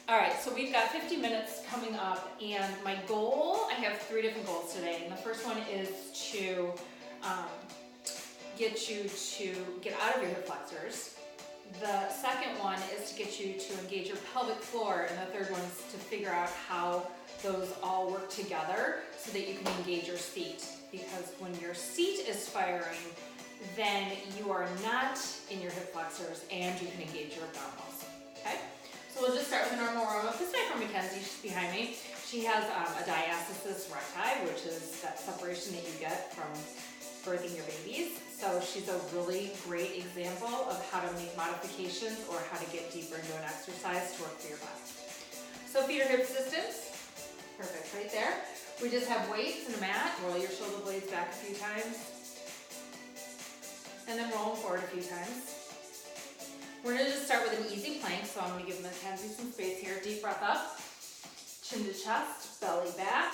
All right, so we've got 50 minutes coming up, and my goal, I have 3 different goals today. And the first one is to get you to get out of your hip flexors. The second one is to get you to engage your pelvic floor, and the third one is to figure out how those all work together so that you can engage your seat. Because when your seat is firing, then you are not in your hip flexors and you can engage your abdominals, okay? So we'll just start with a normal warm-up. This is from Mackenzie, she's behind me. She has a Diastasis Recti, which is that separation that you get from birthing your babies. So she's a really great example of how to make modifications or how to get deeper into an exercise to work for your back. So feet or hips distance, perfect, right there. We just have weights and a mat. Roll your shoulder blades back a few times. And then roll them forward a few times. We're gonna just start with an easy plank, so I'm gonna give Mackenzie some space here. Deep breath up, chin to chest, belly back,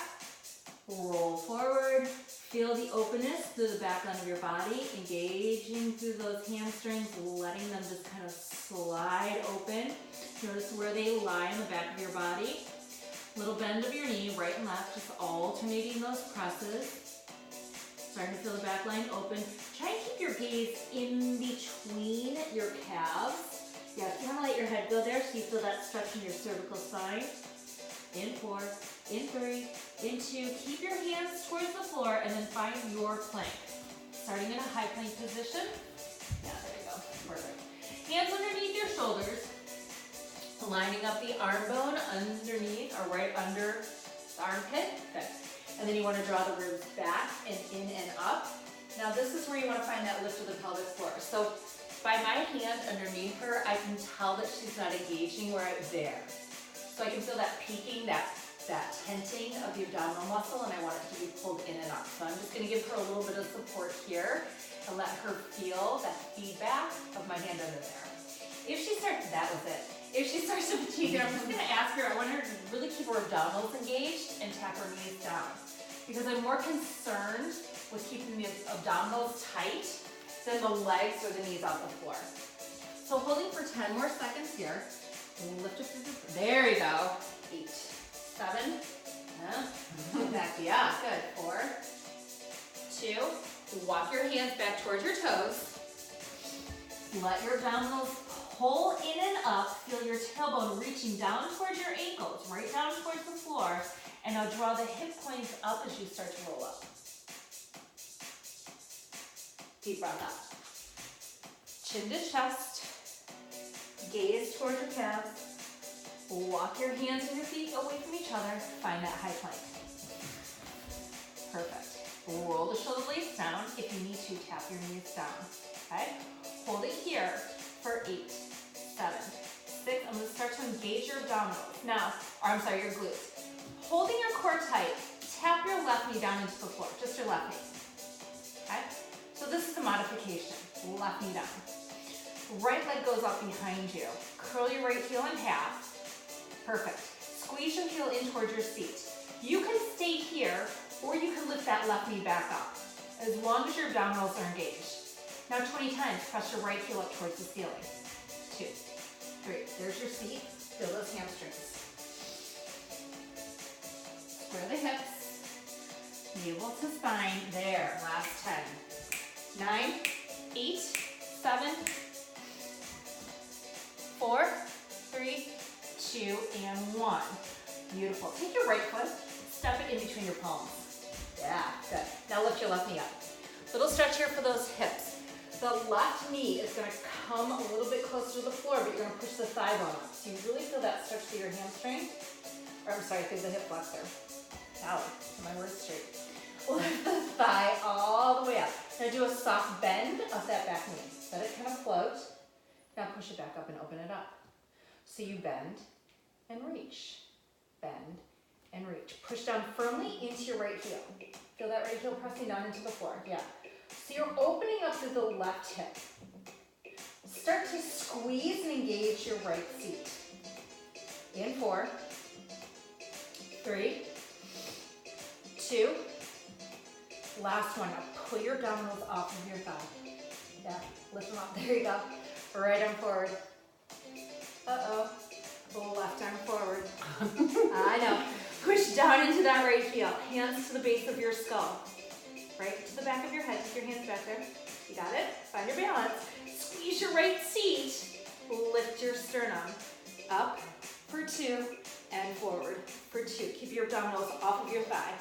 roll forward. Feel the openness through the back line of your body, engaging through those hamstrings, letting them just kind of slide open. Notice where they lie in the back of your body. Little bend of your knee, right and left, just alternating those presses. Starting to feel the back line open. Try and keep your gaze in between your calves. Yes, you want to let your head go there so you feel that stretch in your cervical spine. In 4, in 3, in 2. Keep your hands towards the floor and then find your plank. Starting in a high plank position. Yeah, there you go. Perfect. Hands underneath your shoulders. Lining up the arm bone underneath or right under the armpit. Good. And then you want to draw the ribs back and in and up. Now this is where you want to find that lift of the pelvic floor. So by my hand underneath her, I can tell that she's not engaging right there. So I can feel that peaking, that tenting of the abdominal muscle, and I want it to be pulled in and up. So I'm just going to give her a little bit of support here and let her feel that feedback of my hand under there. If she starts, that was it. If she starts to fatigue, I'm just going to ask her, I want her to really keep her abdominals engaged and tap her knees down. Because I'm more concerned with keeping the abdominals tight than the legs or the knees off the floor. So holding for 10 more seconds here. Lift up through the, there you go. 8, 7, back, yeah, good. 4, 2, walk your hands back towards your toes. Let your abdominals pull in and up. Feel your tailbone reaching down towards your ankles, right down towards the floor. And now draw the hip points up as you start to roll up. Deep breath up. Chin to chest. Gaze towards your calves. Walk your hands and your feet away from each other. Find that high plank. Perfect. Roll the shoulder blades down. If you need to, tap your knees down. Okay? Hold it here for 8, 7, 6. I'm going to start to engage your abdominals. Now, or I'm sorry, your glutes. Holding your core tight, tap your left knee down into the floor, just your left knee. Okay? So this is a modification. Left knee down. Right leg goes up behind you. Curl your right heel in half. Perfect. Squeeze your heel in towards your seat. You can stay here, or you can lift that left knee back up, as long as your abdominals are engaged. Now 20 times, press your right heel up towards the ceiling. 2, 3, there's your seat. Feel those hamstrings. Square the hips, navel to spine, there, last 10. 9, 8, 7, 4, 3, 2, and 1. Beautiful. Take your right foot, step it in between your palms. Yeah, good. Now lift your left knee up. Little stretch here for those hips. The left knee is going to come a little bit closer to the floor, but you're going to push the thigh bone up. So you really feel that stretch through your hamstring. Or I'm sorry, through the hip flexor. Ow, get my words straight. Lift the thigh all the way up. Now do a soft bend of that back knee. Let it kind of float. Now push it back up and open it up. So you bend and reach. Bend and reach. Push down firmly into your right heel. Feel that right heel pressing down into the floor. Yeah. So you're opening up through the left hip. Start to squeeze and engage your right seat. In 4, 3, 2, last one. Now pull your abdominals off of your thigh. Yeah, lift them up. There you go. Right arm forward. Uh-oh. Pull left arm forward. I know. Push down into that right heel. Hands to the base of your skull. Right to the back of your head. Take your hands back there. You got it? Find your balance. Squeeze your right seat. Lift your sternum. Up for 2 and forward for 2. Keep your abdominals off of your thigh.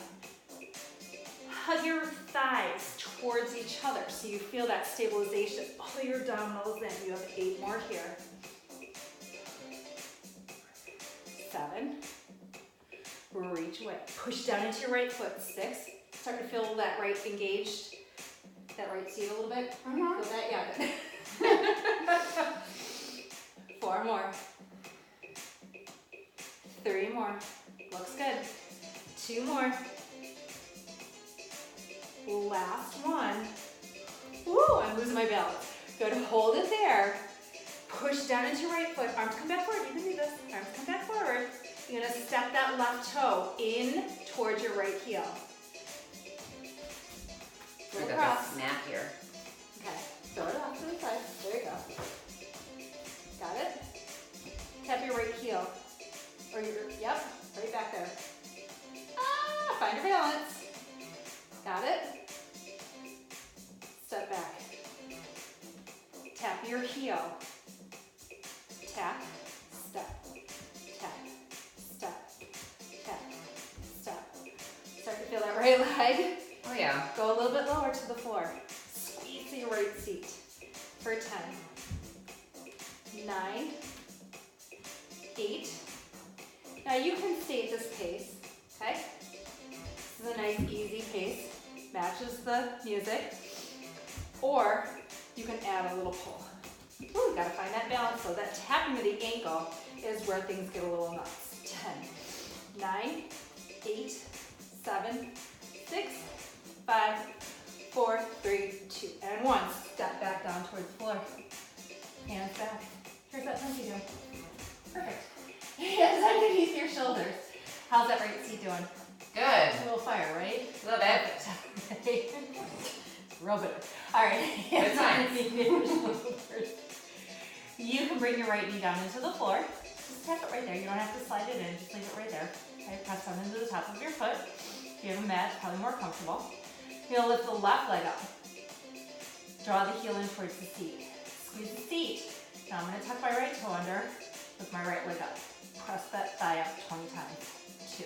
Hug your thighs towards each other so you feel that stabilization. Pull your abdominals in. You have 8 more here. 7. Reach away. Push down into your right foot. 6. Start to feel that right engaged. That right seat a little bit. Feel that? Yeah, good. 4 more. 3 more. Looks good. 2 more. Last one. Woo, I'm losing my balance. Good, hold it there. Push down into your right foot. Arms come back forward. You can do this. Arms come back forward. You're gonna step that left toe in towards your right heel. I got a snap here. Okay, throw it off to the side. There you go. Got it? Tap your right heel. Or your, yep, right back there. Ah, find your balance. Got it? Step back. Tap your heel. Tap, step, tap, step, tap, step. Start to feel that right leg. Oh yeah. Go a little bit lower to the floor. Squeeze your right seat for 10. 9, 8. Now you can stay at this pace, okay? This is a nice easy pace, matches the music. Or you can add a little pull. Ooh, you gotta find that balance though. That tapping of the ankle is where things get a little nuts. 10, 9, 8, 7, 6, 5, 4, 3, 2, and 1. Step back down towards the floor. Hands back. Here's that monkey doing. Perfect. Hands underneath your shoulders. How's that right seat doing? Good. A little fire, right? A little bit. Rub it. All right. Hands underneath your shoulders. You can bring your right knee down into the floor. Just tap it right there. You don't have to slide it in. Just leave it right there. Okay, press down into the top of your foot. If you have a mat, it's probably more comfortable. You're gonna lift the left leg up. Draw the heel in towards the seat. Squeeze the seat. Now I'm gonna tuck my right toe under, lift my right leg up. Press that thigh up 20 times. 2.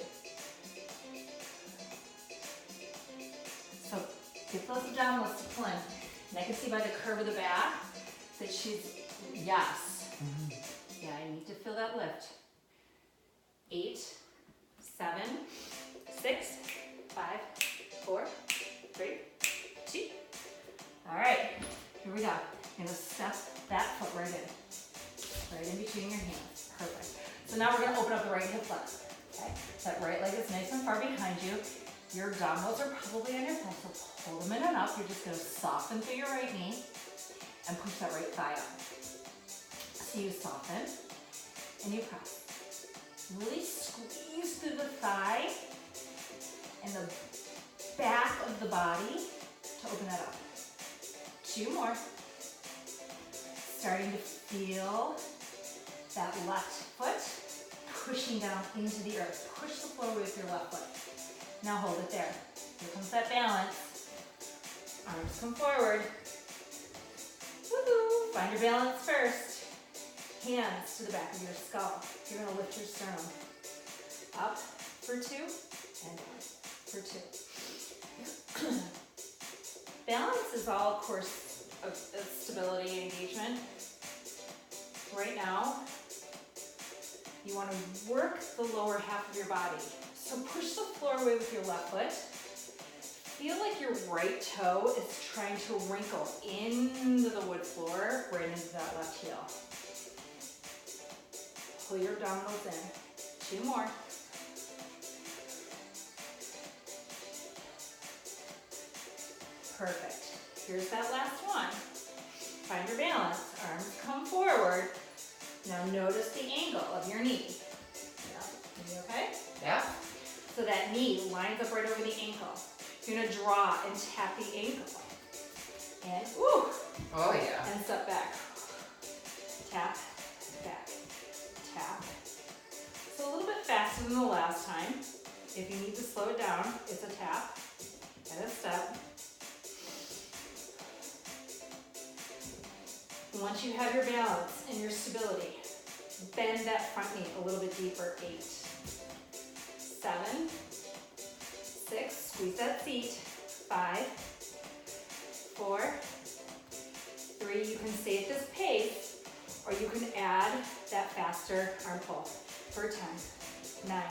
So get those abdominals to pull in. And I can see by the curve of the back that she's, yes. Yeah, I need to feel that lift. 8, 7, 6, 5, 4, 3, 2. All right, here we go. You're gonna step that foot right in between your hands. Perfect. So now we're gonna open up the right hip flexor. Okay, that right leg is nice and far behind you. Your abdominals are probably on your thighs, so pull them in and up. You're just gonna soften through your right knee and push that right thigh up. So you soften and you press. Really squeeze through the thigh and the back of the body to open that up. 2 more. Starting to feel that left foot pushing down into the earth. Push the floor with your left foot. Now hold it there. Here comes that balance. Arms come forward. Woohoo! Find your balance first. Hands to the back of your skull. You're going to lift your sternum. Up for 2 and down for 2. Balance is all, of course, of stability and engagement. Right now, you want to work the lower half of your body. So push the floor away with your left foot. Feel like your right toe is trying to wrinkle into the wood floor, right into that left heel. Pull your abdominals in. 2 more. Perfect. Here's that last one. Find your balance. Arms come forward. Now notice the angle of your knee. Yeah. Are you okay? Yeah. So that knee lines up right over the ankle. You're gonna draw and tap the ankle. And woo! Oh yeah. And step back. Tap, back, tap. So a little bit faster than the last time. If you need to slow it down, it's a tap and a step. Once you have your balance and your stability, bend that front knee a little bit deeper. 8, 7, 6, squeeze that seat. 5, 4, 3, you can stay at this pace, or you can add that faster arm pull for 10, 9,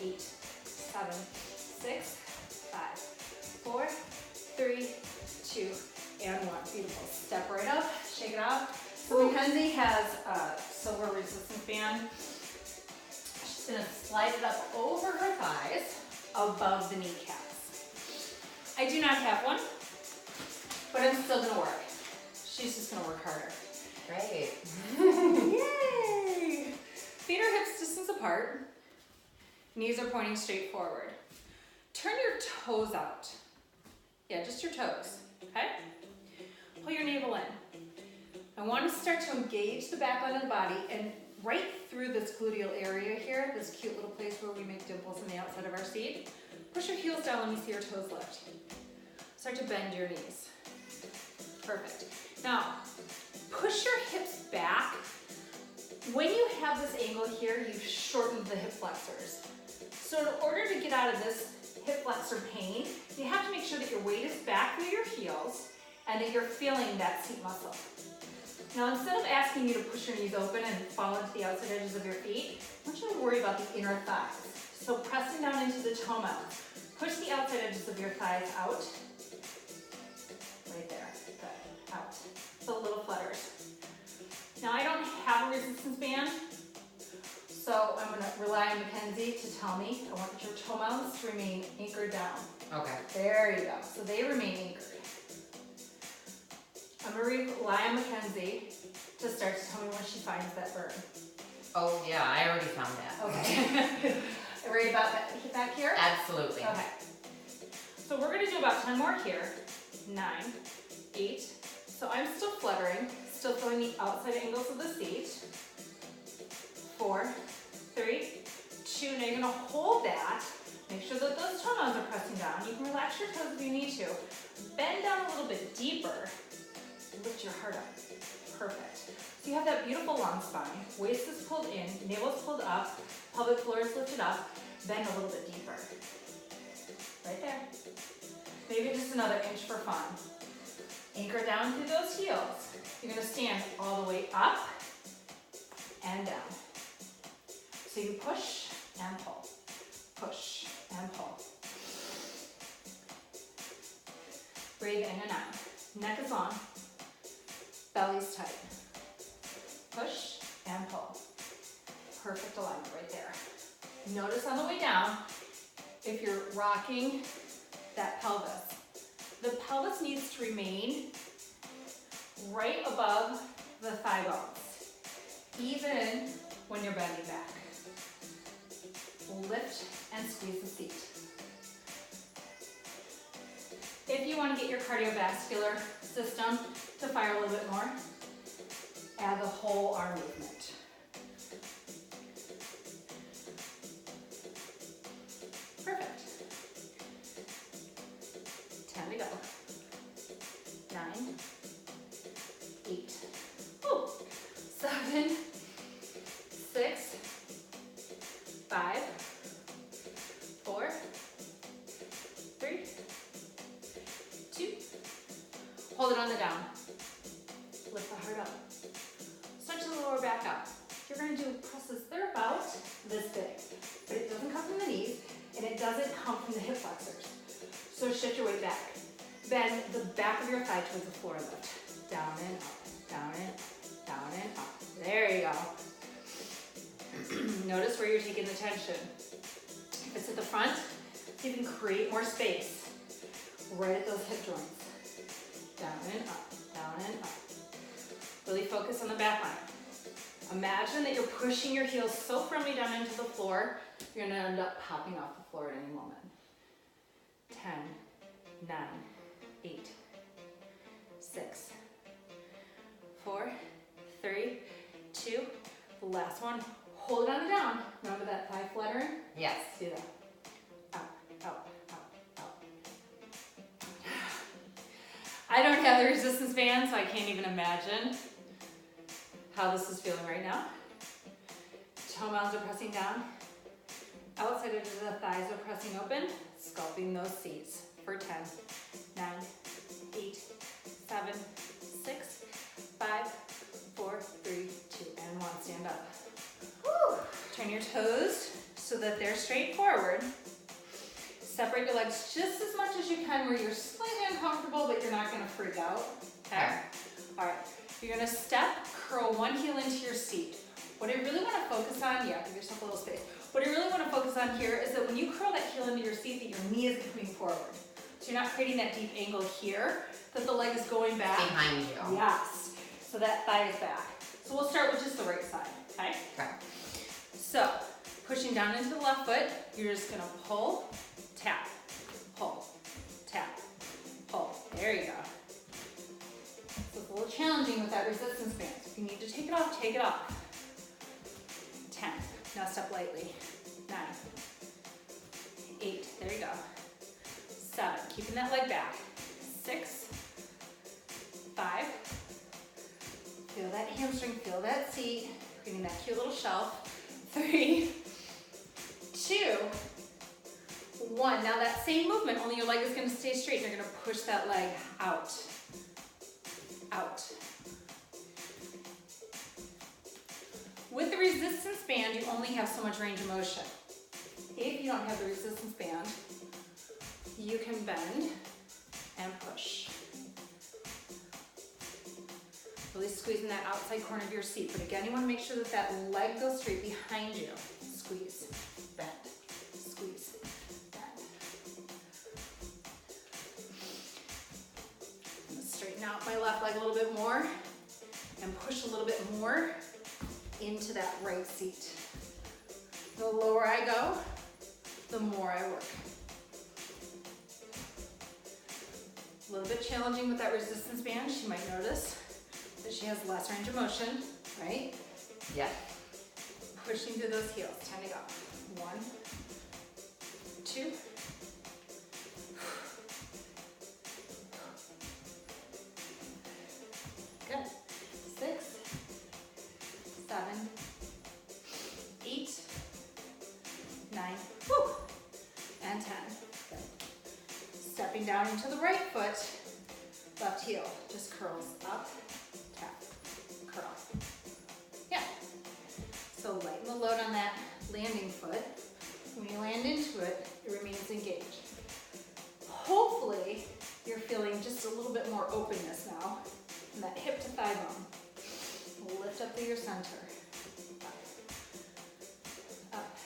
8, 7, 6, 5, 4, 3, 2, and 1. Beautiful. Step right up, shake it off. So Mackenzie has a silver resistance band. She's gonna slide it up over her thighs, above the kneecaps. I do not have one, but I'm still gonna work. She's just gonna work harder. Great. Yay! Feet are hips distance apart. Knees are pointing straight forward. Turn your toes out. Yeah, just your toes, okay? Pull your navel in. I want to start to engage the back line of the body, and right through this gluteal area here, this cute little place where we make dimples on the outside of our seat, push your heels down, let me see your toes lift. Start to bend your knees. Perfect. Now, push your hips back. When you have this angle here, you've shortened the hip flexors. So in order to get out of this hip flexor pain, you have to make sure that your weight is back through your heels and that you're feeling that seat muscle. Now, instead of asking you to push your knees open and fall into the outside edges of your feet, I want you to worry about the inner thighs. So pressing down into the toe mounts. Push the outside edges of your thighs out. Right there. Good. Out. So little flutters. Now, I don't have a resistance band, so I'm going to rely on Mackenzie to tell me. I want your toe mounts to remain anchored down. Okay. There you go. So they remain anchored. I'm going to rely on Mackenzie to start to tell me when she finds that burn. Oh, yeah, I already found that. Okay. Worry about that back here? Absolutely. Okay. So we're going to do about 10 more here. 9, 8. So I'm still fluttering, still feeling the outside angles of the seat. 4, 3, 2. Now you're going to hold that. Make sure that those toe mounts are pressing down. You can relax your toes if you need to. Bend down a little bit deeper. Lift your heart up. Perfect. So you have that beautiful long spine. Waist is pulled in, navel is pulled up, pelvic floor is lifted up. Bend a little bit deeper. Right there. Maybe just another inch for fun. Anchor down through those heels. You're going to stand all the way up and down. So you push and pull. Push and pull. Breathe in and out. Neck is long. Belly's tight. Push and pull. Perfect alignment right there. Notice on the way down, if you're rocking that pelvis, the pelvis needs to remain right above the thigh bones, even when you're bending back. Lift and squeeze the seat. If you want to get your cardiovascular system to fire a little bit more, add the whole arm movement. Perfect. 10 to go. 9, 8, 7, 6, 5, 4, 3, 2. Hold it on the down. Lift the heart up. Stretch the lower back up. You're going to do presses. They're about this big, but it doesn't come from the knees, and it doesn't come from the hip flexors. So shift your weight back. Bend the back of your thigh towards the floor and lift. Down and up, down and up, down and up. There you go. Notice where you're taking the tension. If it's at the front, so you can create more space right at those hip joints. Down and up, down and up. Really focus on the back line. Imagine that you're pushing your heels so firmly down into the floor, you're going to end up popping off the floor at any moment. 10, 9, 8, 6, 4, 3, 2. The last one. hold it on the down. Remember that thigh fluttering? Yes. Do that. Out, out, out, out. I don't have the resistance band, so I can't even imagine how this is feeling right now. Toe mounds are pressing down. Outside of the thighs are pressing open, sculpting those seats for 10, 9, 8, 7, 6, 5, 4, 3, 2, and 1. Stand up. Woo. Turn your toes so that they're straight forward. Separate your legs just as much as you can where you're slightly uncomfortable, but you're not gonna freak out. Okay? All right, you're gonna step, curl one heel into your seat. What I really wanna focus on, yeah, give yourself a little space. What I really wanna focus on here is that when you curl that heel into your seat, that your knee is coming forward. So you're not creating that deep angle here, that the leg is going back. Behind you. Yes, so that thigh is back. So we'll start with just the right side, okay? Okay. So, pushing down into the left foot, you're just gonna pull, tap, pull, tap, pull. There you go. So it's a little challenging with that resistance band. If you need to take it off, take it off. 10, now step lightly. 9, 8, there you go. 7, keeping that leg back. 6, 5, feel that hamstring, feel that seat, creating that cute little shelf. 3, 2, 1. Now that same movement, only your leg is going to stay straight. You're going to push that leg out, out. With the resistance band, you only have so much range of motion. If you don't have the resistance band, you can bend and push. Really squeezing that outside corner of your seat. But again, you want to make sure that that leg goes straight behind you. Squeeze, bend, squeeze, bend. I'm going to straighten out my left leg a little bit more and push a little bit more into that right seat. The lower I go, the more I work. A little bit challenging with that resistance band. She might notice that she has less range of motion, right? Yeah. Pushing through those heels. 10 to go. 1, 2. Good. 6, 7, 8, 9, woo, and 10. Good. Stepping down into the right foot, left heel just curls up, tap, curl. Yeah. So lighten the load on that landing foot. When you land into it, it remains engaged. Hopefully, you're feeling just a little bit more openness now in that hip to thigh bone. Lift up through your center. Up. Up.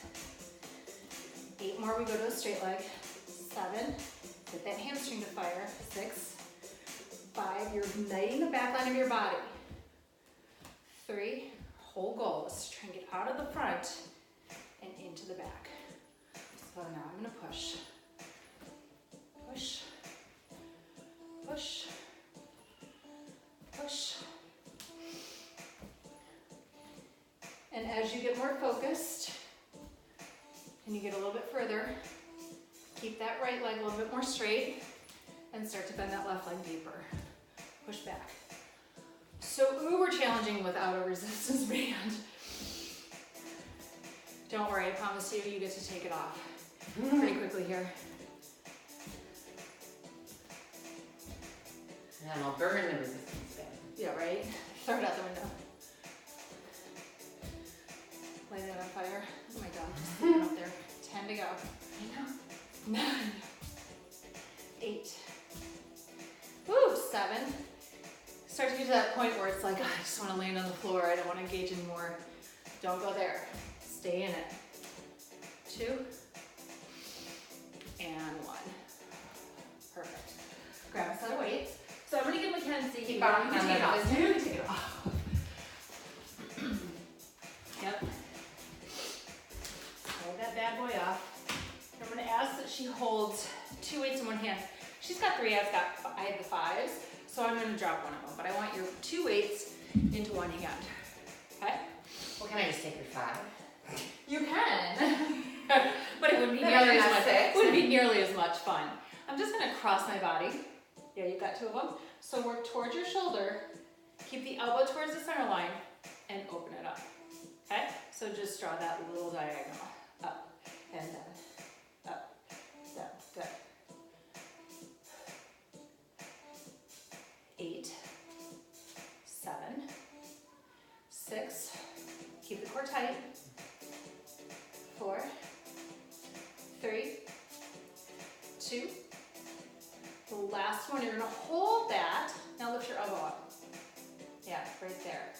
8 more, we go to a straight leg. 7, get that hamstring to fire. 6, 5, you're igniting the back line of your body. 3, whole goal is to try and get out of the front and into the back. So now I'm gonna push. Push. Push. Push. And as you get more focused and you get a little bit further, keep that right leg a little bit more straight and start to bend that left leg deeper. Push back. So uber challenging without a resistance band. Don't worry, I promise you, you get to take it off pretty quickly here. And I'll burn the resistance band. Yeah, right? Throw it out the window. Light it on fire. Oh my god, just leave it up there. 10 to go. I know. 9, 8, woo, 7. Start to get to that point where it's like, oh, I just want to land on the floor. I don't want to engage anymore. Don't go there. Stay in it. 2 and 1. Perfect. Grab a set of weights. So I'm going to give Mackenzie. Keep on you can take it off. You Take it off. Yep. Pull that bad boy off. I'm going to ask that she holds 2 weights in one hand. She's got 3. I have the 5s, so I'm going to drop one of them. But I want your 2 weights into one hand. Okay? Well, can I just take your 5? nearly as much fun. I'm just gonna cross my body. Yeah, you've got two of them. So work towards your shoulder, keep the elbow towards the center line, and open it up, okay? So just draw that little diagonal, up and down, up, down, good. 8, 7, 6, keep the core tight, 4, 3, 2, the last one, you're gonna hold that, now lift your elbow up. Yeah, right there.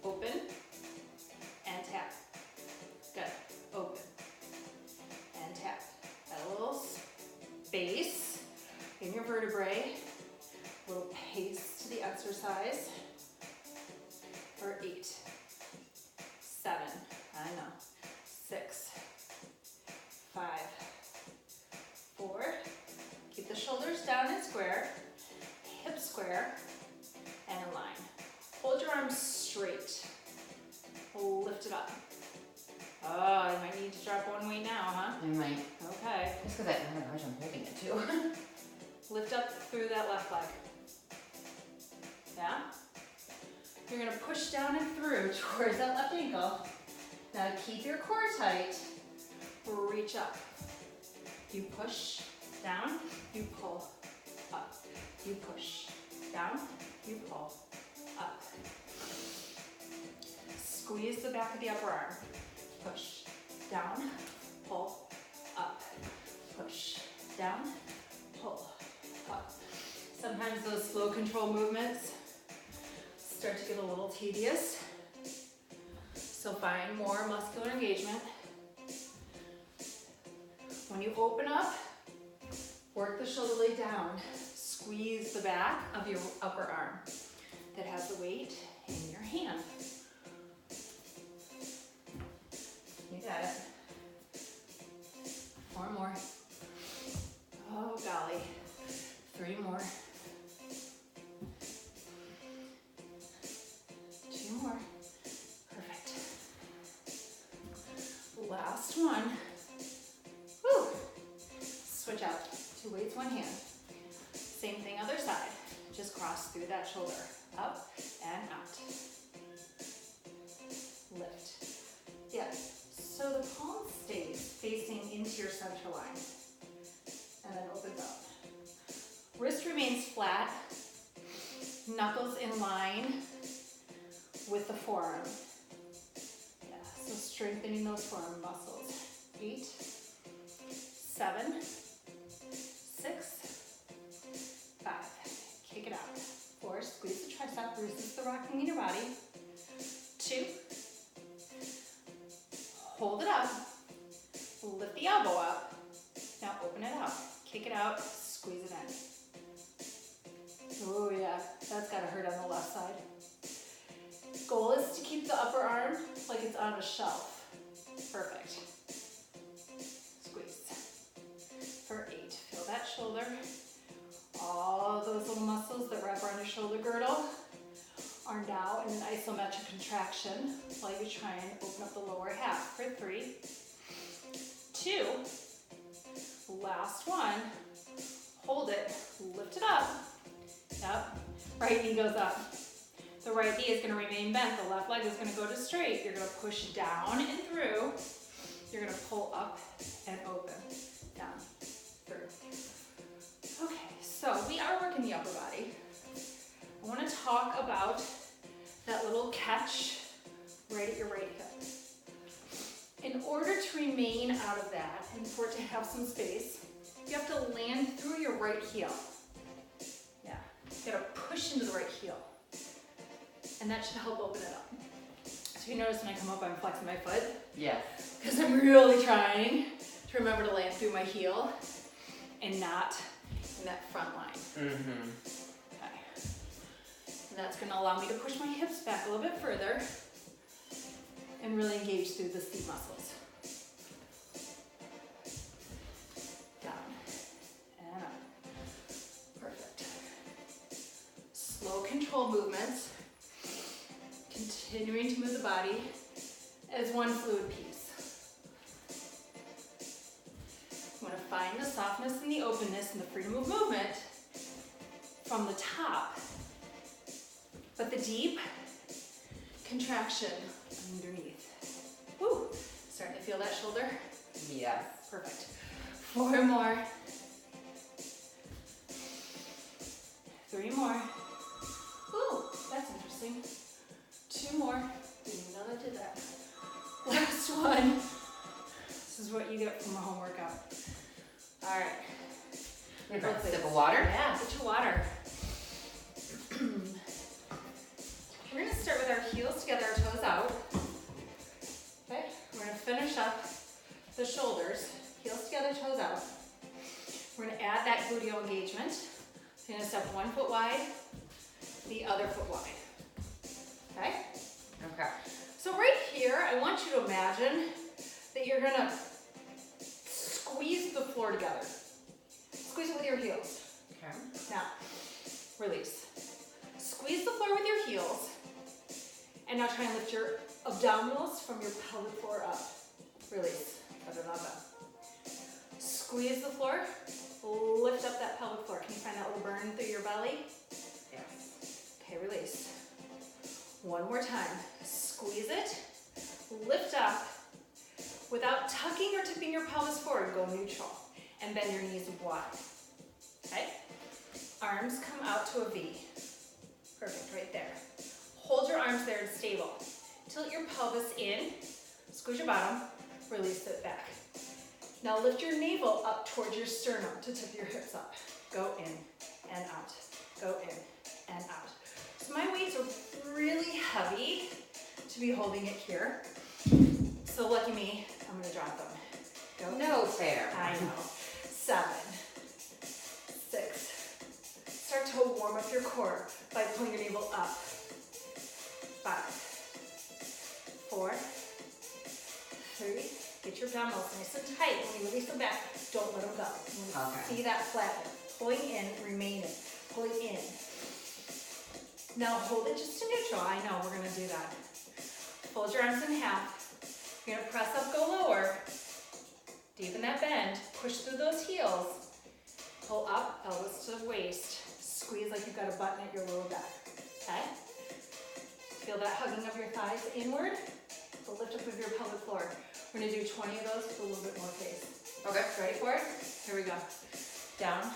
Open and tap. Good. Open and tap. Got a little space in your vertebrae, a little pace to the exercise. For 8, 7, I know, 6, 5, 4, keep the shoulders down and square, hip square, and in line. Hold your arms straight. Lift it up. Oh, you might need to drop one weight now, huh? I might. Okay. Just because I don't know how much I'm holding it too. Lift up through that left leg. Yeah? You're gonna push down and through towards that left ankle. Now keep your core tight. Reach up. You push down, you pull up. You push down, you pull up. Squeeze the back of the upper arm. Push down, pull up. Push down, pull up. Sometimes those slow control movements start to get a little tedious. So find more muscular engagement. When you open up, work the shoulder blade down. Squeeze the back of your upper arm that has the weight in your hand. You got it. 4 more. Oh golly. 3 more. 2 more. Perfect. Last one. Whew. Switch out. 2 weights, 1 hand. Same thing other side. Just cross through that shoulder. Up and out. Lift. Yeah. So the palm stays facing into your center line. And then opens up. Wrist remains flat. Knuckles in line with the forearm. Yeah, so strengthening those forearm muscles. 8, 7, 6, 5. Kick it out. 4, squeeze the tricep, resist the rocking in your body. 2, hold it up, lift the elbow up. Now open it up, kick it out, squeeze it in. Oh yeah, that's gotta hurt on the left side. Goal is to keep the upper arm like it's on a shelf. Perfect. Squeeze. For 8, feel that shoulder. All those little muscles that wrap around your shoulder girdle are now in an isometric contraction while you try and open up the lower half. For 3, 2, last one. Hold it, lift it up. Yep, right knee goes up. The right knee is going to remain bent. The left leg is going to go to straight. You're going to push down and through. You're going to pull up and open. Down, through. Okay, so we are working the upper body. I want to talk about that little catch right at your right hip. In order to remain out of that and for it to have some space, you have to land through your right heel. Yeah, you gotta push into the right heel. And that should help open it up. So you notice when I come up, I'm flexing my foot? Yes. Because I'm really trying to remember to land through my heel and not in that front line. Mm-hmm. Okay. And that's gonna allow me to push my hips back a little bit further and really engage through the seat muscles. Down and up. Perfect. Slow control movements. Continuing to move the body as one fluid piece. You want to find the softness and the openness and the freedom of movement from the top, but the deep contraction underneath. Woo! Starting to feel that shoulder? Yes. Perfect. 4 more. 3 more. Ooh, that's interesting. 2 more. Didn't even know I did that. Last one. This is what you get from a home workout. All right. You have a sip of water? Yeah, get your water. We're gonna start with our heels together, our toes out. Okay, we're gonna finish up the shoulders, heels together, toes out. We're gonna add that gluteal engagement. So you're gonna step 1 foot wide, the other foot wide. Okay? Okay. So right here, I want you to imagine that you're gonna squeeze the floor together. Squeeze it with your heels. Okay. Now, release. Squeeze the floor with your heels, and now try and lift your abdominals from your pelvic floor up. Release. Better not done. Squeeze the floor, lift up that pelvic floor. Can you find that little burn through your belly? Yeah. Okay, release. One more time. Squeeze it, lift up, without tucking or tipping your pelvis forward, go neutral, and bend your knees wide. Okay? Arms come out to a V. Perfect, right there. Hold your arms there and stable. Tilt your pelvis in, squeeze your bottom, release it back. Now lift your navel up towards your sternum to tip your hips up. Go in and out, go in and out. So my weights are really heavy to be holding it here. So lucky me, I'm gonna drop them. Go. No fair. I know. 7, 6. Start to warm up your core by pulling your navel up. 5, 4, 3. Get your abdominals nice and tight. When you release them back, don't let them go. You want to see that flatness. Pulling in, remaining. Pulling in. Now hold it just to neutral. I know, we're gonna do that. Fold your arms in half. You're gonna press up, go lower. Deepen that bend. Push through those heels. Pull up, elbows to the waist. Squeeze like you've got a button at your lower back. Okay? Feel that hugging of your thighs inward. The lift up of your pelvic floor. We're gonna do 20 of those with a little bit more pace. Okay. Ready for it? Here we go. Down,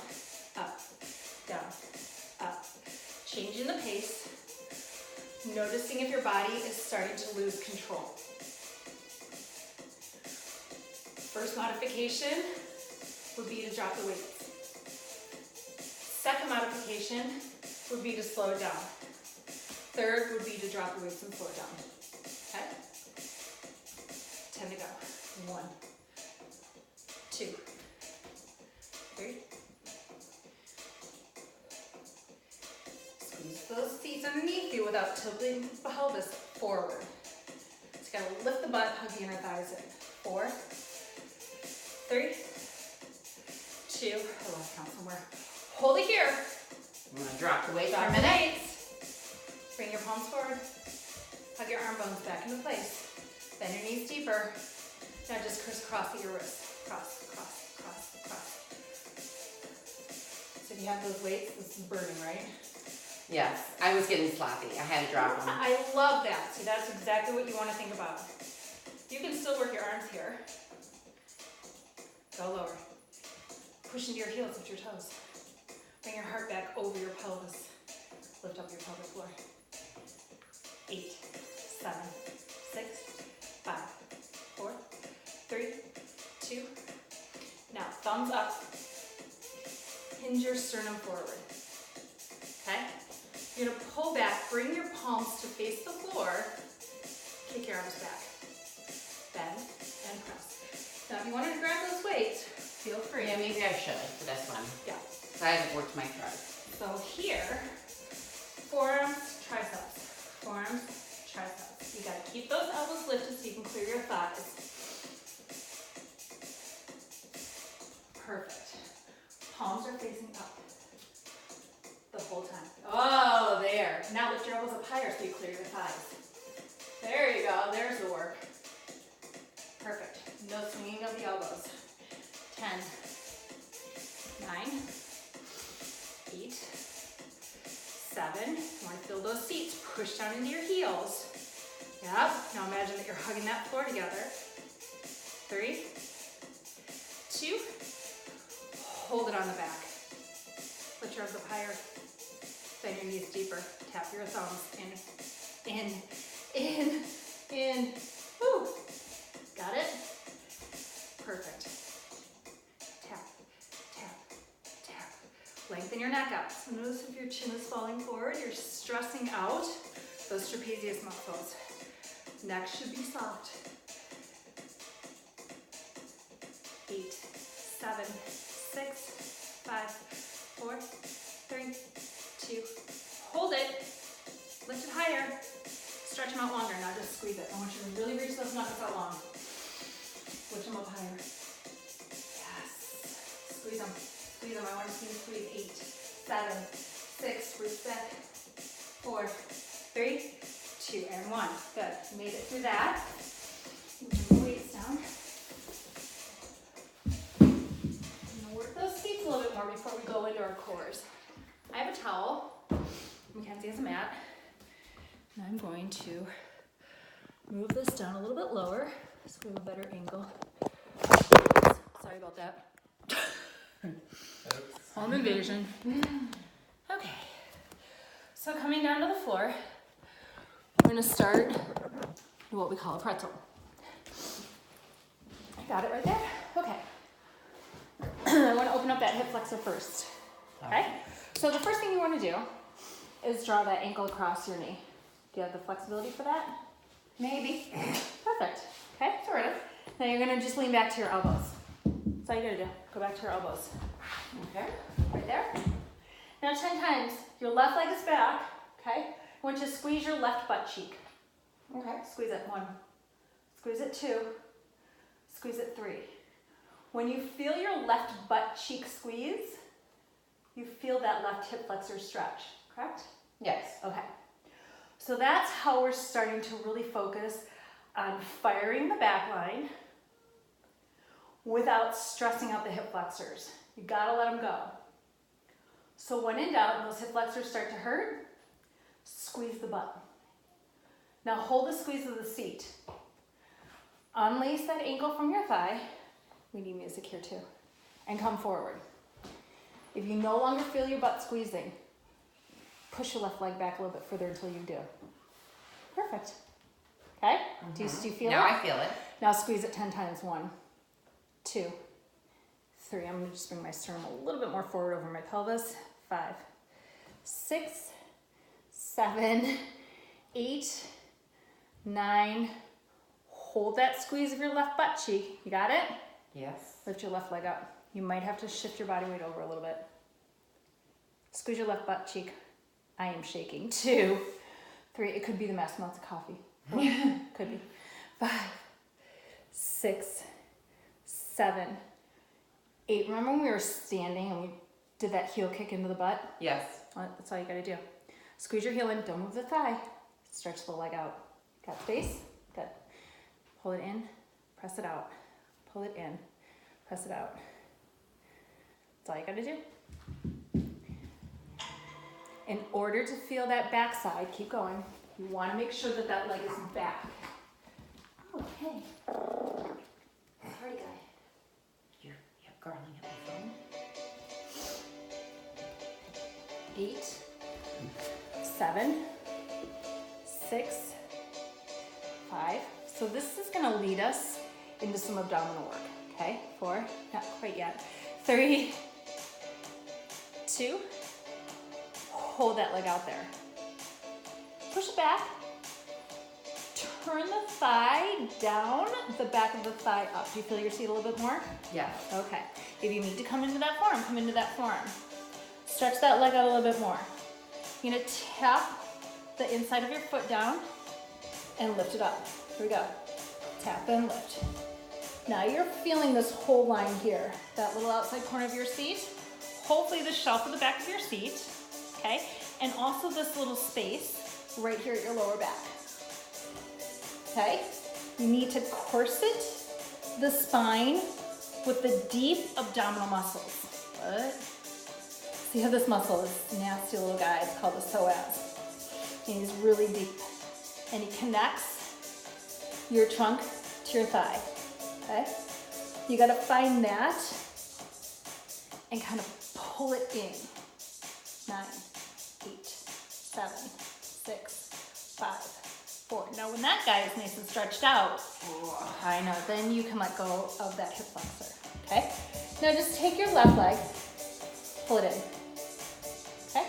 up, down, up. Changing the pace. Noticing if your body is starting to lose control. First modification would be to drop the weights. Second modification would be to slow it down. Third would be to drop the weights and slow it down. Okay? 10 to go. 1, 2, 3. Squeeze those seats underneath you without tilting the pelvis forward. Just gotta lift the butt, hug the inner thighs in. 4, 3, 2. I lost count somewhere. Hold it here. I'm gonna drop the weight for Drop a the minute. weights. Bring your palms forward. Hug your arm bones back into place. Bend your knees deeper. Now just crisscross at your wrists. Cross, cross, cross, cross. So if you have those weights, this is burning, right? Yes, I was getting sloppy. I had to drop them. I love that. See, that's exactly what you want to think about. You can still work your arms here. Go lower. Push into your heels with your toes. Bring your heart back over your pelvis. Lift up your pelvic floor. 8, 7, 6, 5, 4, 3, 2. Now, thumbs up. Hinge your sternum forward. Okay? You're gonna pull back, bring your palms to face the floor. Kick your arms back. Bend and press. Now, if you wanted to grab those weights, feel free. Yeah, maybe I should for this one. Yeah. So I haven't worked my triceps. So here, forearms, triceps. Forearms, triceps. You gotta keep those elbows lifted so you can clear your thighs. Perfect. Palms are facing up the whole time. Oh, there. Now lift your elbows up higher so you clear your thighs. There you go. There's the work. Perfect. No swinging of the elbows. 10, 9, 8, 7. You want to feel those seats. Push down into your heels. Yep. Now imagine that you're hugging that floor together. 3, 2. Hold it on the back. Put your arms up higher. Bend your knees deeper. Tap your thumbs in. Woo. Got it? Perfect. Tap, tap, tap. Lengthen your neck up. So notice if your chin is falling forward, you're stressing out those trapezius muscles. Neck should be soft. 8, 7, 6, 5, 4, 3, 2. Hold it. Lift it higher. Stretch them out longer, not just squeeze it. I want you to really reach those knuckles out long. Lift them up higher. Yes. Squeeze them. Squeeze them. I want to see you squeeze. 8, 7, 6. Reach back. 4, 3, 2, and 1. Good. You made it through that. Move the weights down. I'm going to work those feet a little bit more before we go into our cores. I have a towel. Mackenzie has a mat. And I'm going to move this down a little bit lower so we have a better angle. Sorry about that. Home invasion. Okay. So coming down to the floor, we're going to start what we call a pretzel. Got it right there? Okay. I want to open up that hip flexor first. Okay? So the first thing you want to do is draw that ankle across your knee. Do you have the flexibility for that? Maybe. Perfect. Okay, sort of. Now you're going to just lean back to your elbows. That's all you got to do. Go back to your elbows. Okay, right there. Now 10 times, your left leg is back. Okay, I want you to squeeze your left butt cheek. Okay, squeeze it. 1. Squeeze it. 2. Squeeze it. 3. When you feel your left butt cheek squeeze, you feel that left hip flexor stretch, correct? Yes. Okay. So that's how we're starting to really focus on firing the back line without stressing out the hip flexors. You gotta let them go. So when in doubt and those hip flexors start to hurt, squeeze the butt. Now hold the squeeze of the seat. Unlace that ankle from your thigh. We need music here too. And come forward. If you no longer feel your butt squeezing, push your left leg back a little bit further until you do. Perfect. Okay? Mm-hmm. Do you feel it? Now I feel it. Now squeeze it 10 times. 1, 2, 3. I'm going to just bring my sternum a little bit more forward over my pelvis. 5, 6, 7, 8, 9. Hold that squeeze of your left butt cheek. You got it? Yes. Lift your left leg up. You might have to shift your body weight over a little bit. Squeeze your left butt cheek. I am shaking. 2, 3. It could be the massive amounts of coffee. 4, could be. 5, 6, 7, 8. Remember when we were standing and we did that heel kick into the butt? Yes. That's all you gotta do. Squeeze your heel in. Don't move the thigh. Stretch the leg out. Got space? Good. Pull it in. Press it out. Pull it in. Press it out. That's all you gotta do. In order to feel that backside, keep going. You want to make sure that that leg is back. Oh, hey. Party guy. You're gargling at my phone. 8, 7, 6, 5. So this is going to lead us into some abdominal work. Okay, 4, not quite yet. 3, 2. Hold that leg out there. Push it back. Turn the thigh down, the back of the thigh up. Do you feel your seat a little bit more? Yeah. Okay. If you need to come into that forearm, come into that forearm. Stretch that leg out a little bit more. You're gonna tap the inside of your foot down and lift it up. Here we go. Tap and lift. Now you're feeling this whole line here, that little outside corner of your seat. Hopefully the shelf of the back of your seat. Okay, and also this little space right here at your lower back. Okay, you need to corset the spine with the deep abdominal muscles. Good. So you have this muscle, this nasty little guy, it's called the psoas. And he's really deep. And he connects your trunk to your thigh, okay? You gotta find that and kind of pull it in. 9, 8, 7, 6, 5, 4. Now when that guy is nice and stretched out, I know, then you can let go of that hip flexor, okay? Now just take your left leg, pull it in, okay?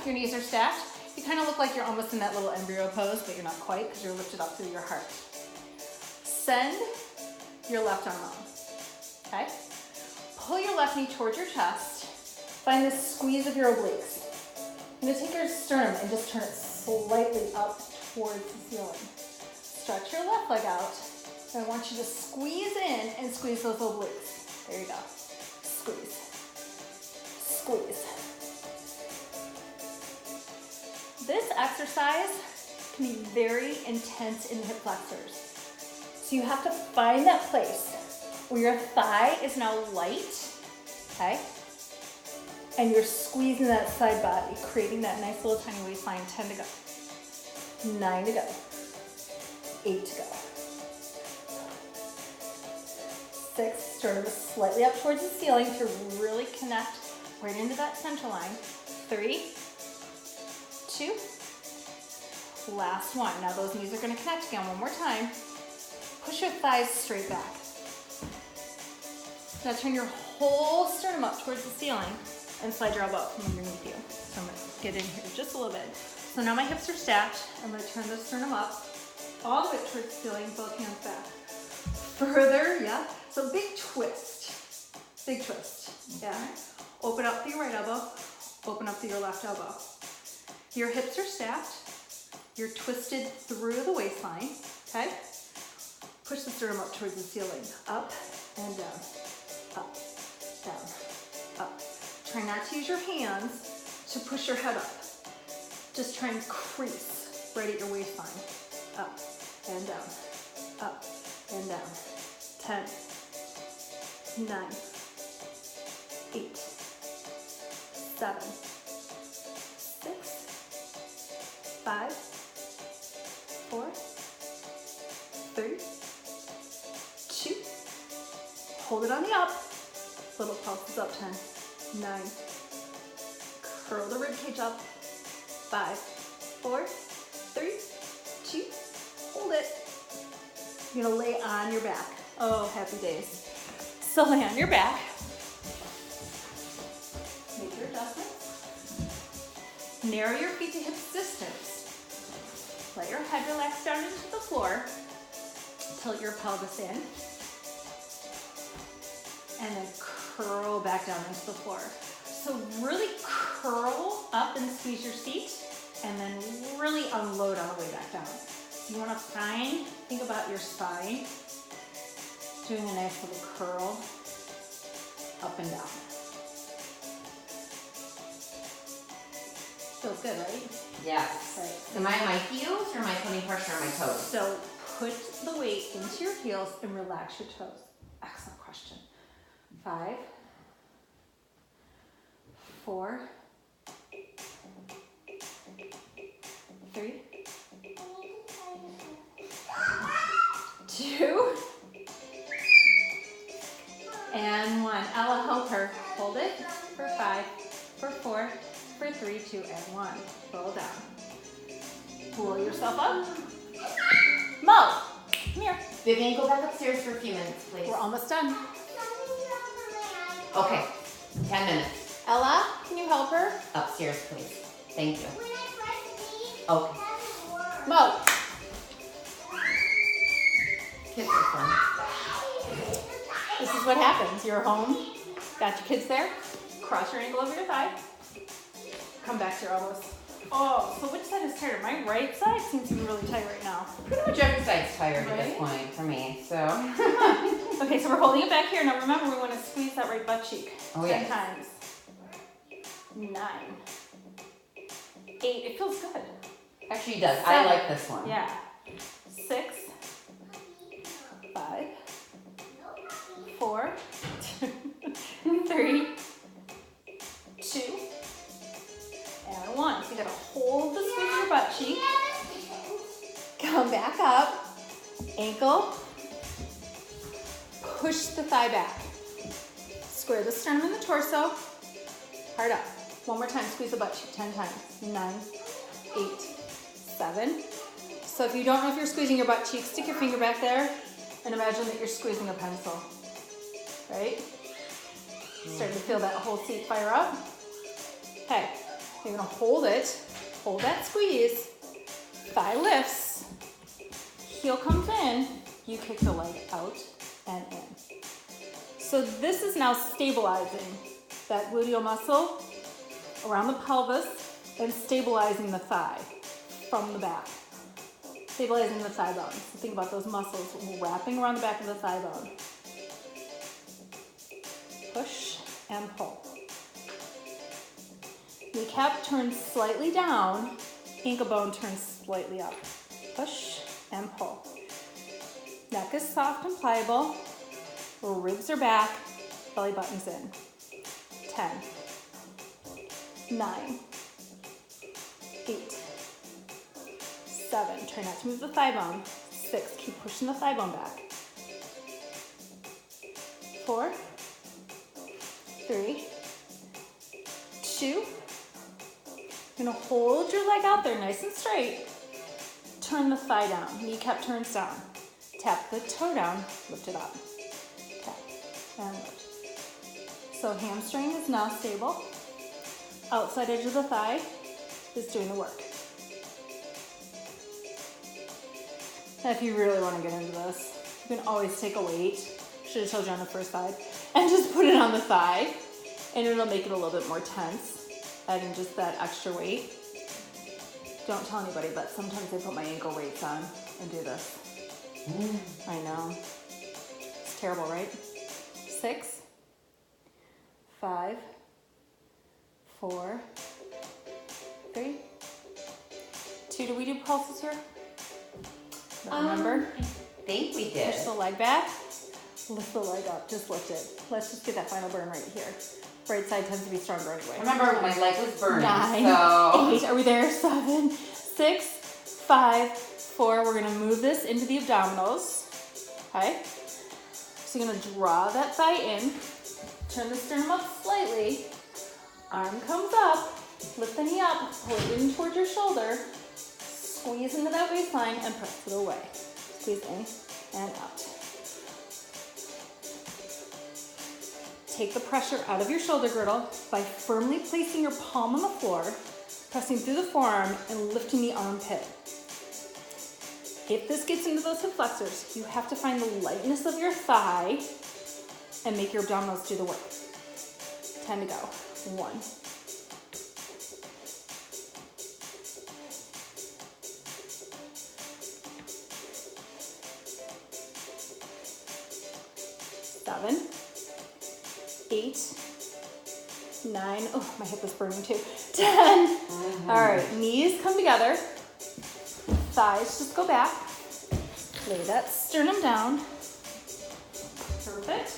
Your knees are stacked. You kind of look like you're almost in that little embryo pose, but you're not quite because you're lifted up through your heart. Send your left arm on, okay? Pull your left knee towards your chest. Find this squeeze of your obliques. You're gonna take your sternum and just turn it slightly up towards the ceiling. Stretch your left leg out. And I want you to squeeze in and squeeze those obliques. There you go. Squeeze. Squeeze. This exercise can be very intense in the hip flexors. So you have to find that place where your thigh is now light, okay? And you're squeezing that side body, creating that nice little tiny waistline. 10 to go. 9 to go. 8 to go. 6, sternum slightly up towards the ceiling to really connect right into that center line. 3, 2, last one. Now those knees are gonna connect again one more time. Push your thighs straight back. Now turn your whole sternum up towards the ceiling and slide your elbow from underneath you. So I'm gonna get in here just a little bit. So now my hips are stacked. I'm gonna turn the sternum up all the way towards the ceiling, both hands back. Further, yeah. So big twist, yeah. Open up through your right elbow, open up through your left elbow. Your hips are stacked. You're twisted through the waistline, okay? Push the sternum up towards the ceiling. Up and down, up, down, up. Try not to use your hands to push your head up. Just try and crease right at your waistline. Up and down, up and down. 10, 9, 8, 7, 6, 5, 4, 3, 2. Hold it on the up. Little pulses up. 10, 9. Curl the ribcage up. 5, 4, 3, 2. Hold it. You're gonna lay on your back. Oh, happy days. So lay on your back. Make your adjustments. Narrow your feet to hip distance. Let your head relax down into the floor. Tilt your pelvis in. And then curl back down into the floor. So really curl up and squeeze your seat, and then really unload on the way back down. So you want to think about your spine, doing a nice little curl up and down. Feels good, right? Yes. Right. Am I on my heels or am I putting pressure on my toes? So put the weight into your heels and relax your toes. Excellent question. 5, 4, 3, 2, and 1. Ella, help her. Hold it for 5, for 4, for 3, 2, and 1. Roll down. Pull yourself up. Mo, come here. Vivian, go back upstairs for a few minutes, please. We're almost done. Okay, 10 minutes. Ella, can you help her? Upstairs, please. Thank you. Okay. Mo. Kids are fun. This is what happens. You're home, got your kids there, cross your ankle over your thigh, come back to your elbows. Oh, so which side is tighter? My right side seems to be really tight right now. Pretty much every side's tired at this Right? point for me, so. Okay, so we're holding it back here. Now remember, we want to squeeze that right butt cheek. Oh, 10 yeah. times. 9. 8. It feels good. Actually, it does. 7. I like this one. Yeah. 6. 5. 4. 3. ankle. Push the thigh back. Square the sternum and the torso. Hard up. One more time, squeeze the butt cheek 10 times. 9, 8, 7. So if you don't know if you're squeezing your butt cheek, stick your finger back there and imagine that you're squeezing a pencil, right? Starting to feel that whole seat fire up. Okay, you're gonna hold it, hold that squeeze, thigh lifts, heel comes in, you kick the leg out and in. So this is now stabilizing that gluteal muscle around the pelvis and stabilizing the thigh from the back. Stabilizing the thigh bone. So think about those muscles wrapping around the back of the thigh bone. Push and pull. Kneecap turns slightly down, ankle bone turns slightly up. Push and pull. Neck is soft and pliable. Ribs are back, belly button's in. 10, 9, 8, 7, try not to move the thigh bone. 6, keep pushing the thigh bone back. 4, 3, 2. You're gonna hold your leg out there nice and straight. Turn the thigh down, kneecap turns down. Tap the toe down, lift it up. Tap and lift. So hamstring is now stable. Outside edge of the thigh is doing the work. Now if you really want to get into this, you can always take a weight, should have told you on the first side, and just put it on the thigh, and it'll make it a little bit more tense, adding just that extra weight. Don't tell anybody, but sometimes I put my ankle weights on and do this. I know. It's terrible, right? 6, 5, 4, 3, 2. Do we do pulses here? Remember? I think we did. Push the leg back, lift the leg up, just lift it. Let's just get that final burn right here. Right side tends to be stronger anyway. Remember, my leg was burning, 9, so. 8, are we there? 7, 6, 5, 4. We're gonna move this into the abdominals, okay? So you're gonna draw that thigh in, turn the sternum up slightly, arm comes up, lift the knee up, pull it in towards your shoulder, squeeze into that waistline and press it away. Squeeze in and out. Take the pressure out of your shoulder girdle by firmly placing your palm on the floor, pressing through the forearm and lifting the armpit. If this gets into those hip flexors, you have to find the lightness of your thigh and make your abdominals do the work. 10 to go. 1. 7, 8, 9. Oh, my hip is burning too. 10. All right, knees come together. Thighs just go back. Lay that sternum down. Perfect.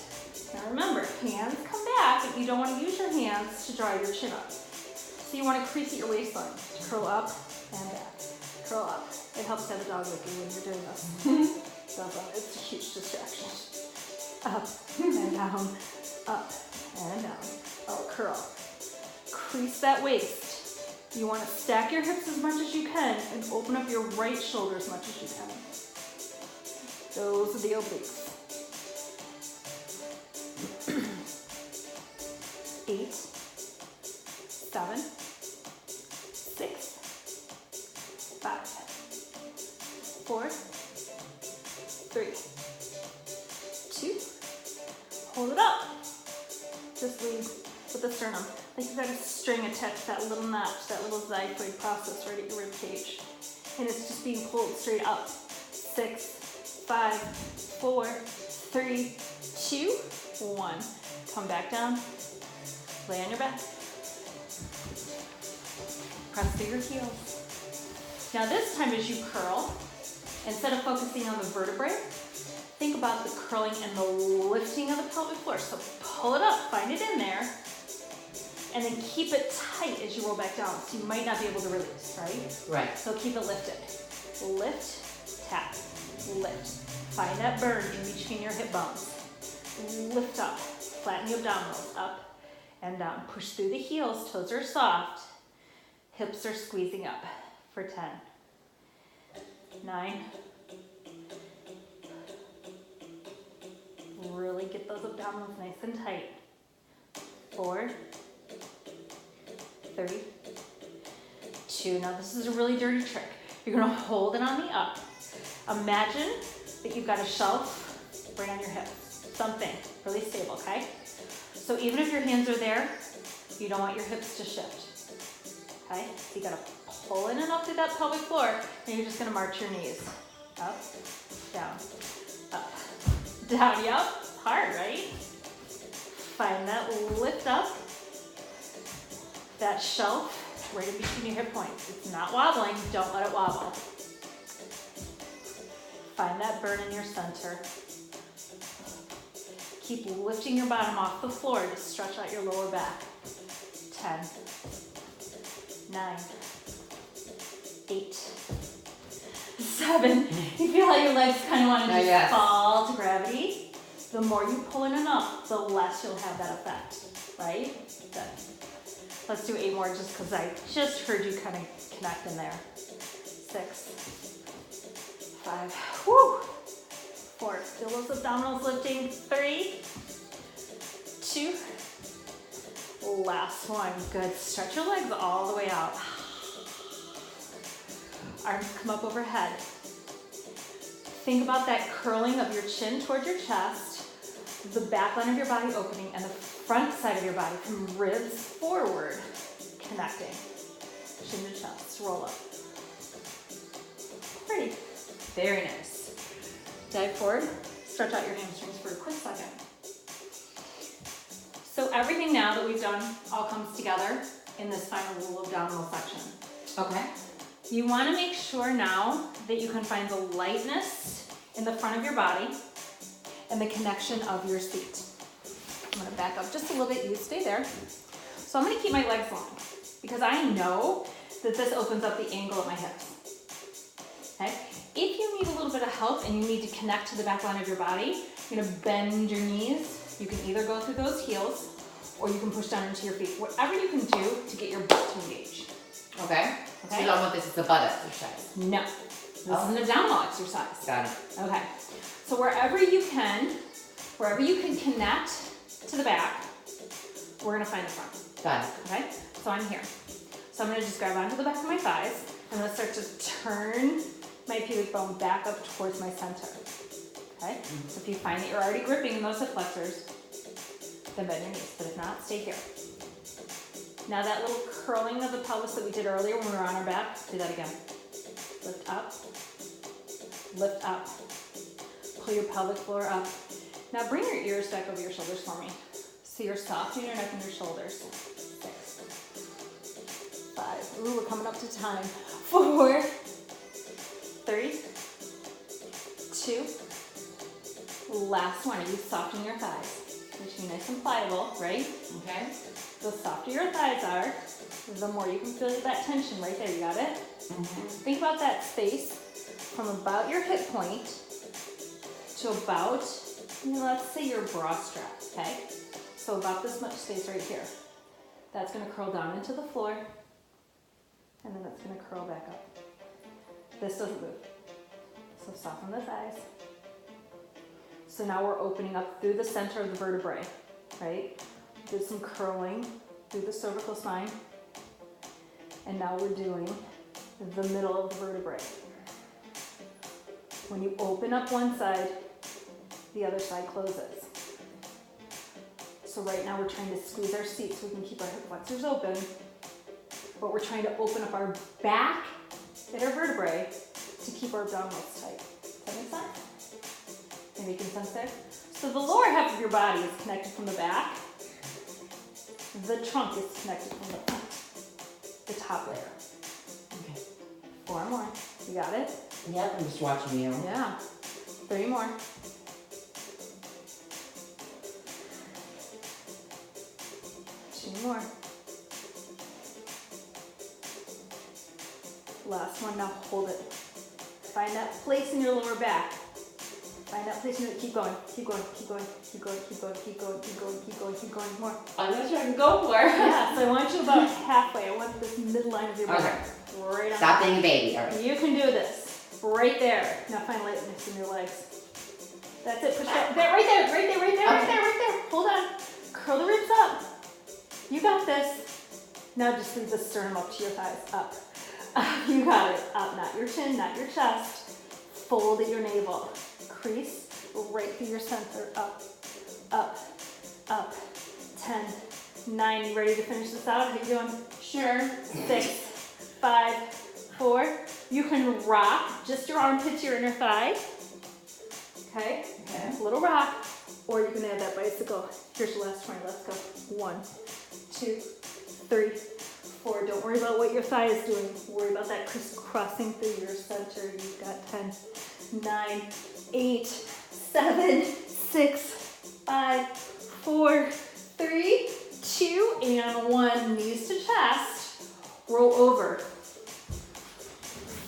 Now remember, hands come back, but you don't want to use your hands to draw your chin up. So you want to crease at your waistline. Curl up and back. Curl up. It helps to have a dog with you when you're doing this. It's a huge distraction. Up and down, up and down. Oh, curl. Crease that waist. You want to stack your hips as much as you can and open up your right shoulder as much as you can. Those are the obliques. 8, 7, 6, 5, 4, 3, 2. Hold it up. Just lead with the sternum. Like you've got a string attached to that little notch, that little xiphoid process right at your rib cage. And it's just being pulled straight up. 6, 5, 4, 3, 2, 1. Come back down. Lay on your back. Press through your heels. Now this time as you curl, instead of focusing on the vertebrae, think about the curling and the lifting of the pelvic floor. So pull it up, find it in there, and then keep it tight as you roll back down. So you might not be able to release, right? Right. So keep it lifted. Lift, tap, lift, Find that burn in between your hip bones. Lift up, flatten the abdominals, up and down. Push through the heels, toes are soft. Hips are squeezing up for 10, 9. Really get those abdominals nice and tight. 4, 3, 2. Now this is a really dirty trick. You're gonna hold it on the up. Imagine that you've got a shelf right on your hip. Something really stable, okay? So even if your hands are there, you don't want your hips to shift. Okay, so you gotta pull in and up through that pelvic floor, and you're just gonna march your knees. Up, down, up, down, yep, hard, right? Find that lift up, that shelf right in between your hip points. It's not wobbling, don't let it wobble. Find that burn in your center. Keep lifting your bottom off the floor to stretch out your lower back. 10, 9, 8, 7. You feel how your legs kind of want to just fall to gravity? The more you pull in and up, the less you'll have that effect, right? Good. Let's do 8 more just because I just heard you kind of connect in there. 6, 5, whoo, 4. Feel those abdominals lifting. 3, 2, last one. Good. Stretch your legs all the way out. Arms come up overhead. Think about that curling of your chin towards your chest, the back line of your body opening, and the front side of your body from ribs forward connecting. Chin to chest. Roll up. Pretty. Very nice. Dive forward. Stretch out your hamstrings for a quick second. So everything now that we've done all comes together in this final little abdominal section. Okay. You want to make sure now that you can find the lightness in the front of your body and the connection of your seat. I'm going to back up just a little bit. You stay there. So I'm going to keep my legs long because I know that this opens up the angle of my hips. Okay? If you need a little bit of help and you need to connect to the back line of your body, you're going to bend your knees. You can either go through those heels or you can push down into your feet. Whatever you can do to get your butt to engage. Okay. So you don't want this as a butt exercise? No. This is an abdominal exercise. Got it. Okay. So wherever you can connect to the back, we're going to find the front. Got it. Okay? So I'm here. So I'm going to just grab onto the back of my thighs. I'm going to start to turn my pubic bone back up towards my center. Okay? So if you find that you're already gripping in those hip flexors, then bend your knees. But if not, stay here. Now that little curling of the pelvis that we did earlier when we were on our back, do that again. Lift up. Lift up. Pull your pelvic floor up. Now bring your ears back over your shoulders for me. So you're soft in your neck and your shoulders. 6, 5. Ooh, we're coming up to time. 4, 3, 2. Last one. Are you softening your thighs? They should be nice and pliable, right? Okay. The softer your thighs are, the more you can feel that tension right there. You got it? Think about that space from about your hip point to about, let's say your bra strap, okay? So about this much space right here. That's going to curl down into the floor, and then it's going to curl back up. This doesn't move. So soften the thighs. So now we're opening up through the center of the vertebrae, right? Did some curling through the cervical spine. And now we're doing the middle of the vertebrae. When you open up one side, the other side closes. So right now we're trying to squeeze our seat so we can keep our hip flexors open, but we're trying to open up our back and our vertebrae to keep our abdominals tight. Does that make sense? Are you making sense there? So the lower half of your body is connected from the back. The trunk is connected from the front, the top layer. Okay. 4 more. You got it? Yep, I'm just watching you. Yeah. 3 more. 2 more. Last one. Now hold it. Find that place in your lower back. Find that place and keep going, keep going, keep going, keep going, keep going, keep going, keep going, keep going, keep going, more. I'm not sure I can go for. Yeah, so I want you about halfway. I want this midline of your body. Okay. Right on. Stop being a baby. All right. You can do this. Right there. Now find lightness in your legs. That's it. Push that. There, right there, right there, right there, right there, right there. Hold on. Curl the ribs up. You got this. Now just leave the sternum up to your thighs. Up. You got it. Up, not your chin, not your chest. Fold at your navel. Crease right through your center. Up, up, up. 10, 9. You ready to finish this out? How you doing? Sure. 6, 5, 4. You can rock just your armpit to your inner thigh. Okay? Okay. A little rock. Or you can add that bicycle. Here's your last 20. Let's go. 1, 2, 3, 4. Don't worry about what your thigh is doing. Worry about that crisscrossing through your center. You've got 10, 9, 8, 7, 6, 5, 4, 3, 2, and 1. Knees to chest. Roll over.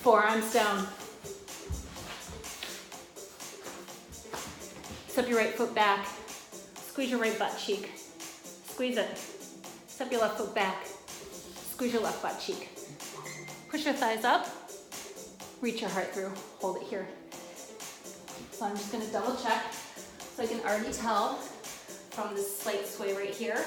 Forearms down. Step your right foot back. Squeeze your right butt cheek. Squeeze it. Step your left foot back. Squeeze your left butt cheek. Push your thighs up. Reach your heart through. Hold it here. So I'm just going to double check. So I can already tell from this slight sway right here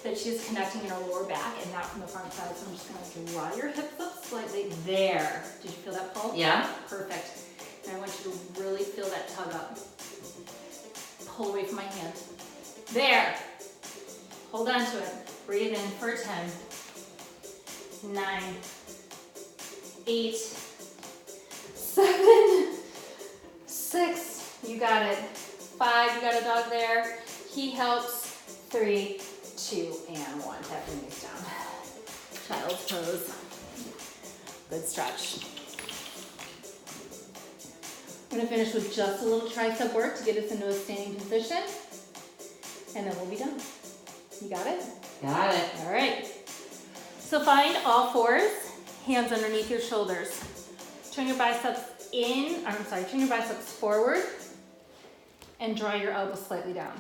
that she's connecting in her lower back and not from the front side. So I'm just going to draw your hips up slightly. There. Did you feel that pull? Yeah. Perfect. And I want you to really feel that tug up. Pull away from my hand. There. Hold on to it. Breathe in for 10, 9, 8, 7, 6. You got it. 5. You got a dog there. He helps. 3, 2, and 1. Tap your knees down. Child's pose. Good stretch. I'm going to finish with just a little tricep work to get us into a standing position, and then we'll be done. You got it? Got it. All right. So find all fours, hands underneath your shoulders. Turn your biceps turn your biceps forward and draw your elbows slightly down.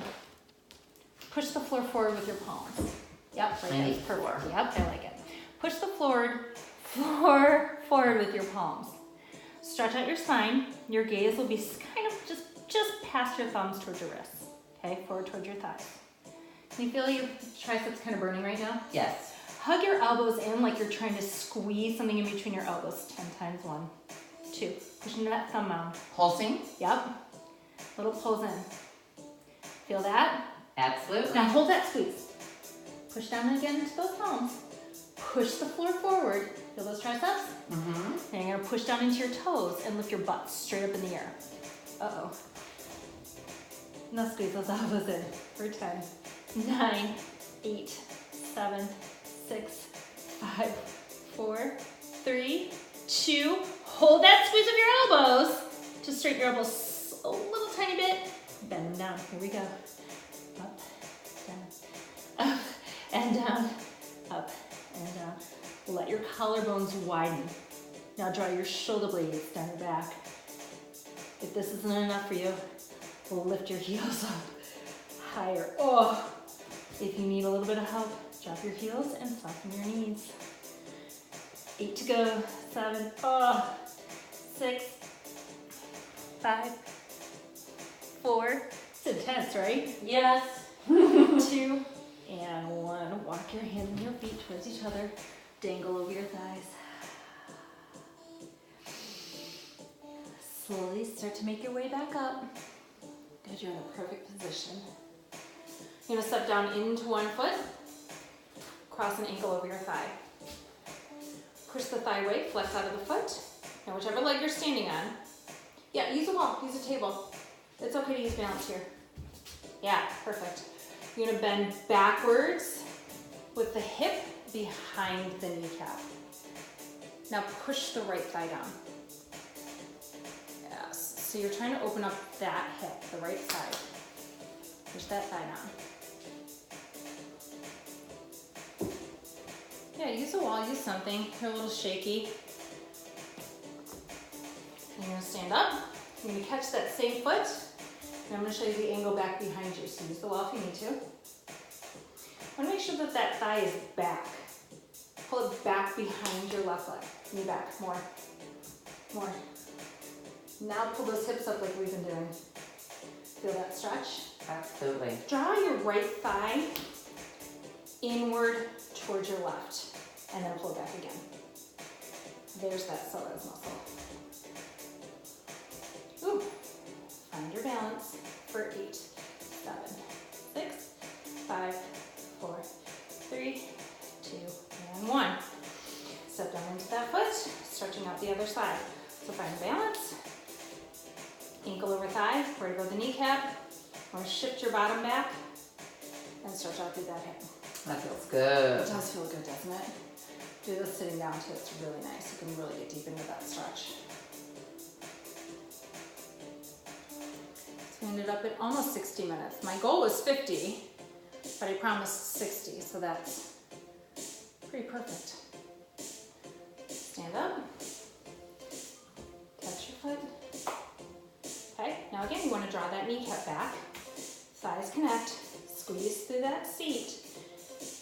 Push the floor forward with your palms. Yep, right there. Perfect. Yep, I like it. Push the floor forward with your palms. Stretch out your spine. Your gaze will be kind of just past your thumbs towards your wrists. Okay, forward towards your thighs. Can you feel your triceps kind of burning right now? Yes. Hug your elbows in like you're trying to squeeze something in between your elbows. 10 times. 1, 2. Push into that thumb mound. Pulsing? Yep. Little pulls in. Feel that? Absolutely. Now hold that squeeze. Push down again into those palms. Push the floor forward. Feel those triceps? Mm-hmm. And you're gonna push down into your toes and lift your butt straight up in the air. Uh-oh. Now squeeze those elbows in for 10, 9, 8, 7, 6, 5, 4, 3, 2. Hold that squeeze of your elbows. Just straighten your elbows a little tiny bit. Bend them down. Here we go. Up, down, up, and down, up, and down. Let your collarbones widen. Now draw your shoulder blades down your back. If this isn't enough for you, lift your heels up higher. Oh, if you need a little bit of help, drop your heels and soften your knees. 8 to go. 7. 6. 5. 4. It's intense, right? Yes. 2 and 1. Walk your hands and your feet towards each other. Dangle over your thighs. Slowly start to make your way back up. Good, you're in a perfect position. You're gonna step down into one foot, cross an ankle over your thigh. Push the thigh away, flex out of the foot. Now whichever leg you're standing on, yeah, use a wall, use a table. It's okay to use balance here. Yeah, perfect. You're gonna bend backwards with the hip behind the kneecap. Now push the right thigh down. Yes, so you're trying to open up that hip, the right side. Push that thigh down. Yeah, use a wall, use something. You're a little shaky. You're gonna stand up. You're gonna catch that same foot And I'm going to show you the angle back behind you. So use the wall if you need to. I want to make sure that that thigh is back. Pull it back behind your left leg. Knee back. More. More. Now pull those hips up like we've been doing. Feel that stretch? Absolutely. Draw your right thigh inward towards your left. And then pull it back again. There's that psoas muscle. Ooh. Find your balance for 8, 7, 6, 5, 4, 3, 2, and 1. Step down into that foot, stretching out the other side. So find balance. Ankle over thigh, right above the kneecap. Or shift your bottom back and stretch out through that hip. That feels good. It does feel good, doesn't it? Do this sitting down too, it's really nice. You can really get deep into that stretch. So we ended up at almost 60 minutes. My goal was 50, but I promised 60, so that's pretty perfect. Stand up, touch your foot. Okay, now again, you want to draw that kneecap back, thighs connect, squeeze through that seat,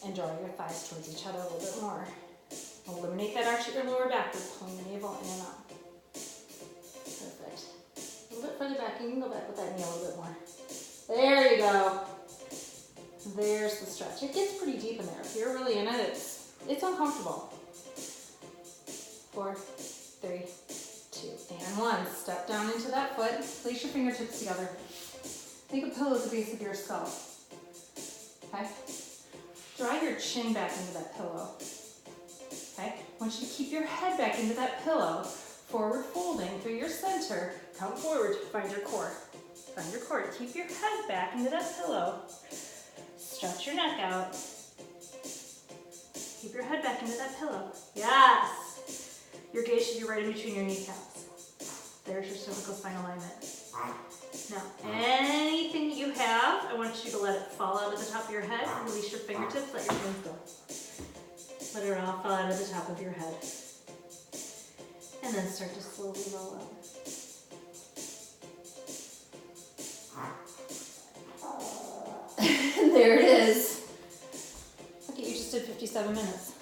and draw your thighs towards each other a little bit more. Eliminate that arch at your lower back with pulling the navel in and up. Perfect. A little bit further back, you can go back with that knee a little bit more. There you go. There's the stretch. It gets pretty deep in there. If you're really in it, it's uncomfortable. 4, 3, 2, and 1. Step down into that foot. Place your fingertips together. Make a pillow at the base of your skull. Okay? Draw your chin back into that pillow. Okay? I want you to keep your head back into that pillow. Forward folding through your center. Come forward. Find your core. Find your core. Keep your head back into that pillow. Stretch your neck out. Keep your head back into that pillow. Yes! Your gaze should be right in between your kneecaps. There's your cervical spine alignment. Now, anything that you have, I want you to let it fall out of the top of your head. Release your fingertips, let your hands go. Let it all fall out of the top of your head. And then start to slowly roll out. And there it is. Look at you, just did 57 minutes.